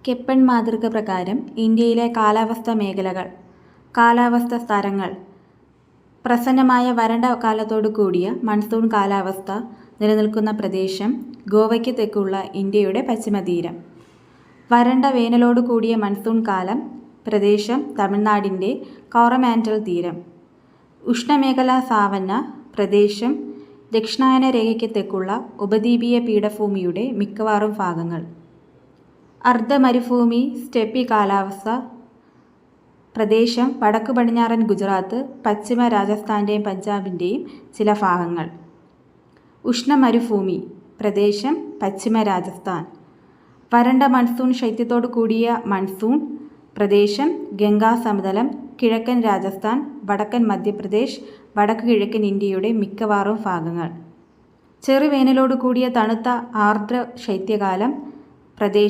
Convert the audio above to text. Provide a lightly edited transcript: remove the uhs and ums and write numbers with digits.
കെപ്പൺ മാതൃക പ്രകാരം ഇന്ത്യയിലെ കാലാവസ്ഥാ മേഖലകൾ. കാലാവസ്ഥാ സ്ഥലങ്ങൾ. പ്രസന്നമായ വരണ്ട കാലത്തോടു കൂടിയ മൺസൂൺ കാലാവസ്ഥ നിലനിൽക്കുന്ന പ്രദേശം ഗോവയ്ക്ക് തെക്കുള്ള ഇന്ത്യയുടെ പശ്ചിമതീരം. വരണ്ട വേനലോടു കൂടിയ മൺസൂൺ കാലം പ്രദേശം തമിഴ്നാടിൻ്റെ കോറമാൻഡൽ തീരം. ഉഷ്ണമേഖലാ സാവന്ന പ്രദേശം ദക്ഷിണായന രേഖയ്ക്ക് തെക്കുള്ള ഉപദ്വീപീയ പീഠഭൂമിയുടെ മിക്കവാറും ഭാഗങ്ങൾ. അർദ്ധമരുഭൂമി സ്റ്റെപ്പി കാലാവസ്ഥ പ്രദേശം വടക്കു പടിഞ്ഞാറൻ ഗുജറാത്ത്, പശ്ചിമ രാജസ്ഥാൻ്റെയും പഞ്ചാബിൻ്റെയും ചില ഭാഗങ്ങൾ. ഉഷ്ണമരുഭൂമി പ്രദേശം പശ്ചിമ രാജസ്ഥാൻ. വരണ്ട മൺസൂൺ ശൈത്യത്തോടു കൂടിയ മൺസൂൺ പ്രദേശം ഗംഗാ സമതലം, കിഴക്കൻ രാജസ്ഥാൻ, വടക്കൻ മധ്യപ്രദേശ്, വടക്കു കിഴക്കൻ ഇന്ത്യയുടെ മിക്കവാറും ഭാഗങ്ങൾ. ചെറുവേനലോടു കൂടിയ തണുത്ത ആർദ്ര ശൈത്യകാലം പ്രദേശം